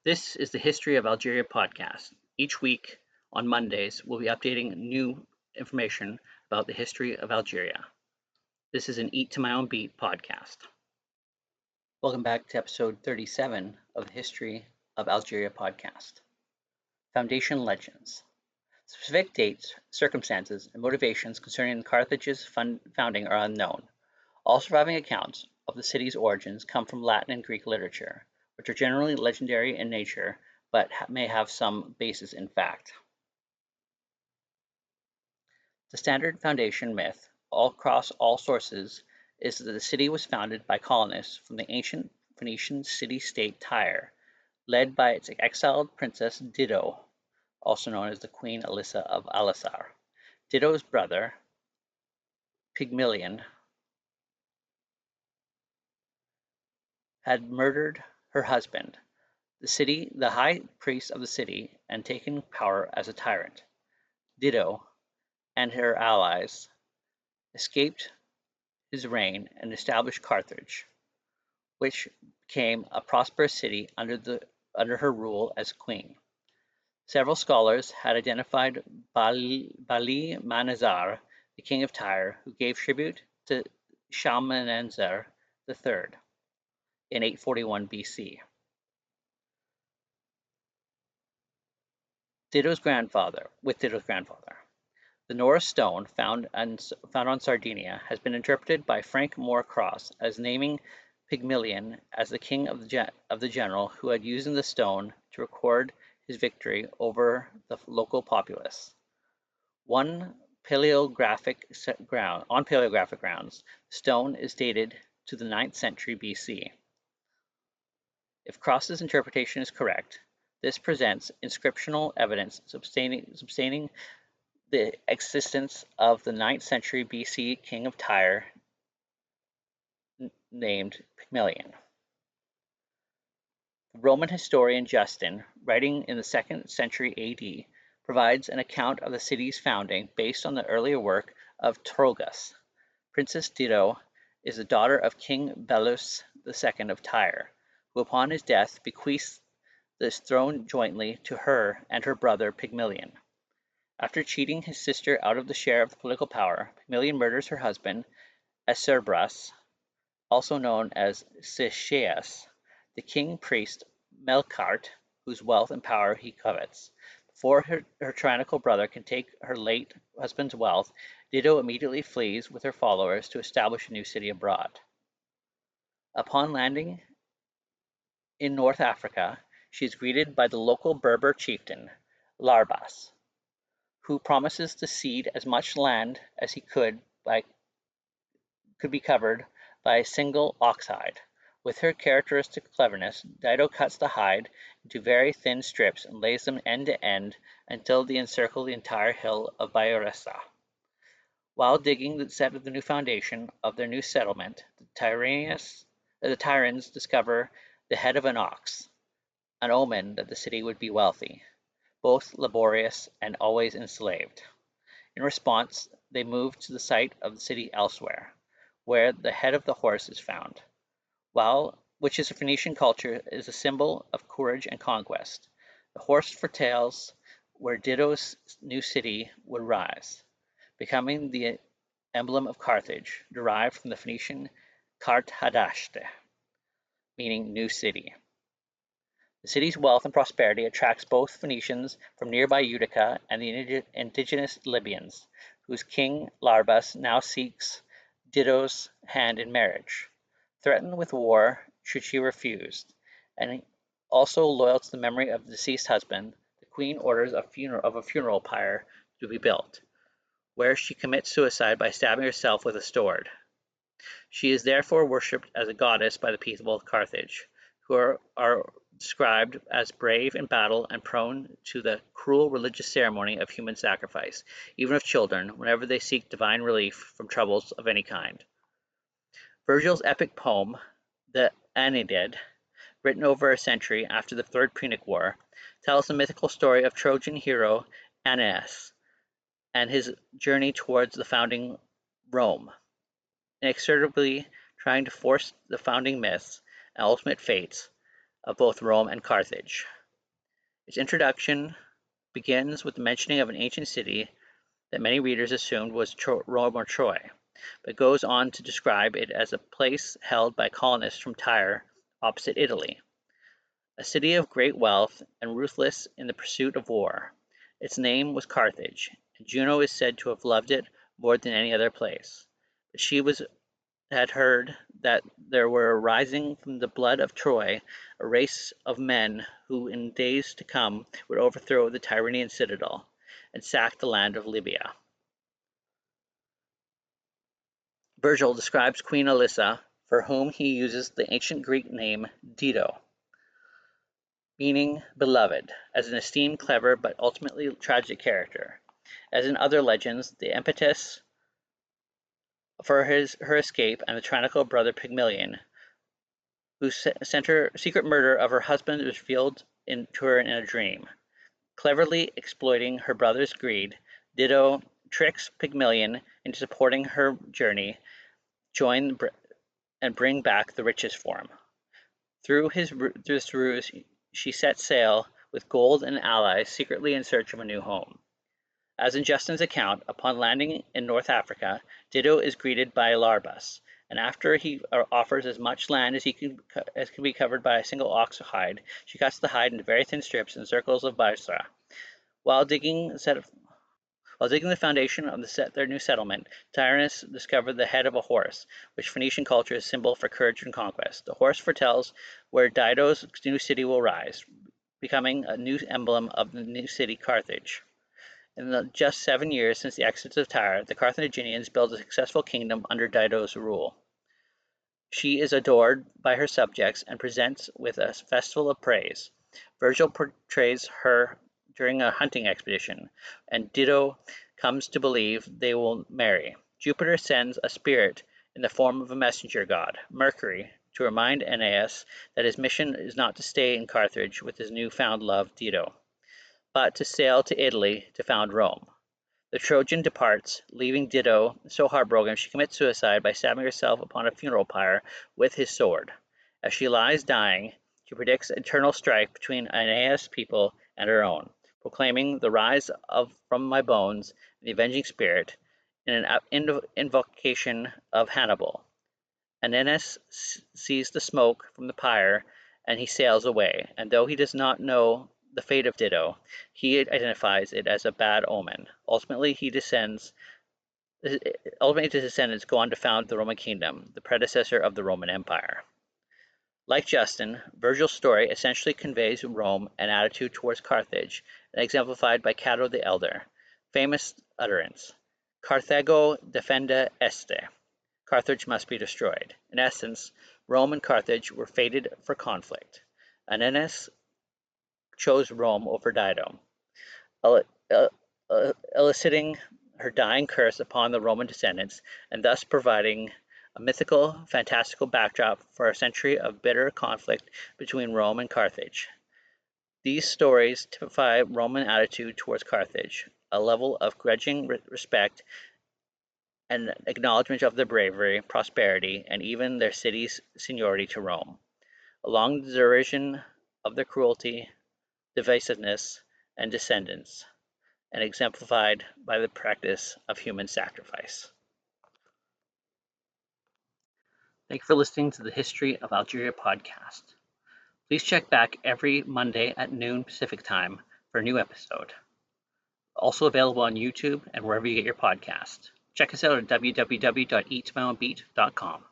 This is the History of Algeria podcast. Each week on Mondays, we'll be updating new information about the history of Algeria. This is an Eat to My Own Beat podcast. Welcome back to episode 37 of the History of Algeria podcast. Foundation Legends. Specific dates, circumstances, and motivations concerning Carthage's founding are unknown. All surviving accounts of the city's origins come from Latin and Greek literature, which are generally legendary in nature, but may have some basis in fact. The standard foundation myth, all across all sources, is that the city was founded by colonists from the ancient Phoenician city-state Tyre, led by its exiled princess Dido, also known as the Queen Elissa of Alisar. Dido's brother, Pygmalion, had murdered her husband, the high priest of the city, and taken power as a tyrant. Dido and her allies escaped his reign and established Carthage, which became a prosperous city under her rule as queen. Several scholars had identified Bali-Manazar, the king of Tyre, who gave tribute to Shalmaneser III in 841 BC. Dido's grandfather. The Norris stone found on Sardinia has been interpreted by Frank Moore Cross as naming Pygmalion as the king of the general who had used the stone to record his victory over the local populace. On paleographic grounds, the stone is dated to the 9th century BC. If Cross's interpretation is correct, this presents inscriptional evidence substaining the existence of the 9th century BC king of Tyre named Pygmalion. The Roman historian Justin, writing in the 2nd century AD, provides an account of the city's founding based on the earlier work of Trogus. Princess Dido is the daughter of King Belus II of Tyre, who upon his death bequeathed this throne jointly to her and her brother Pygmalion. After cheating his sister out of the share of the political power, Pygmalion murders her husband, Acerbras, also known as Sychaeus, the king priest Melkart, whose wealth and power he covets. Before her tyrannical brother can take her late husband's wealth, Dido immediately flees with her followers to establish a new city abroad. Upon landing in North Africa, she is greeted by the local Berber chieftain, Larbas, who promises to cede as much land as he could be covered by a single ox hide. With her characteristic cleverness, Dido cuts the hide into very thin strips and lays them end to end until they encircle the entire hill of Bayeressa. While digging the set of the new foundation of their new settlement, the Tyrans discover the head of an ox, an omen that the city would be wealthy, both laborious and always enslaved. In response, they move to the site of the city elsewhere, where the head of the horse is found, which is a Phoenician culture is a symbol of courage and conquest. The horse foretells where Dido's new city would rise, becoming the emblem of Carthage, derived from the Phoenician Carthadaste, meaning new city. The city's wealth and prosperity attracts both Phoenicians from nearby Utica and the indigenous Libyans, whose king Larbas now seeks Dido's hand in marriage. Threatened with war should she refuse, and also loyal to the memory of the deceased husband, the queen orders a funeral pyre to be built, where she commits suicide by stabbing herself with a sword. She is therefore worshipped as a goddess by the people of Carthage, who are described as brave in battle and prone to the cruel religious ceremony of human sacrifice, even of children, whenever they seek divine relief from troubles of any kind. Virgil's epic poem, the Aeneid, written over a century after the Third Punic War, tells the mythical story of Trojan hero Aeneas and his journey towards the founding Rome, inexorably trying to force the founding myths and ultimate fates of both Rome and Carthage. Its introduction begins with the mentioning of an ancient city that many readers assumed was Rome or Troy, but goes on to describe it as a place held by colonists from Tyre, opposite Italy. A city of great wealth and ruthless in the pursuit of war. Its name was Carthage, and Juno is said to have loved it more than any other place. But she had heard that there were arising from the blood of Troy a race of men who in days to come would overthrow the Tyrrhenian citadel and sack the land of Libya. Virgil describes Queen Alyssa, for whom he uses the ancient Greek name Dido, meaning beloved, as an esteemed, clever, but ultimately tragic character. As in other legends, the impetus for her escape and the tyrannical brother Pygmalion, whose secret murder of her husband was revealed to her in a dream. Cleverly exploiting her brother's greed, Dido tricks Pygmalion into supporting her journey, join and bring back the riches for him. Through this ruse, she sets sail with gold and allies secretly in search of a new home. As in Justin's account, upon landing in North Africa, Dido is greeted by Larbus, and after he offers as much land as can be covered by a single ox hide, she cuts the hide into very thin strips in circles of Bysra. While digging the foundation of their new settlement, Tyrannus discovered the head of a horse, which Phoenician culture is symbol for courage and conquest. The horse foretells where Dido's new city will rise, becoming a new emblem of the new city Carthage. In the just 7 years since the exodus of Tyre, the Carthaginians built a successful kingdom under Dido's rule. She is adored by her subjects and presents with a festival of praise. Virgil portrays her during a hunting expedition, and Dido comes to believe they will marry. Jupiter sends a spirit in the form of a messenger god, Mercury, to remind Aeneas that his mission is not to stay in Carthage with his newfound love, Dido, but to sail to Italy to found Rome. The Trojan departs, leaving Dido so heartbroken she commits suicide by stabbing herself upon a funeral pyre with his sword. As she lies dying, she predicts eternal strife between Aeneas' people and her own, proclaiming the rise from my bones the avenging spirit in an invocation of Hannibal. Aeneas sees the smoke from the pyre and he sails away, and though he does not know the fate of Dido, he identifies it as a bad omen. Ultimately, his descendants go on to found the Roman kingdom, the predecessor of the Roman Empire. Like Justin, Virgil's story essentially conveys Rome an attitude towards Carthage, and exemplified by Cato the Elder. Famous utterance, Carthago defenda este. Carthage must be destroyed. In essence, Rome and Carthage were fated for conflict. Aeneas chose Rome over Dido, eliciting her dying curse upon the Roman descendants, and thus providing a mythical, fantastical backdrop for a century of bitter conflict between Rome and Carthage. These stories typify Roman attitude towards Carthage, a level of grudging respect and acknowledgement of their bravery, prosperity, and even their city's seniority to Rome, along the derision of their cruelty, divisiveness, and descendants, and exemplified by the practice of human sacrifice. Thank you for listening to the History of Algeria podcast. Please check back every Monday at noon Pacific time for a new episode. Also available on YouTube and wherever you get your podcast. Check us out at www.eatmyownbeat.com.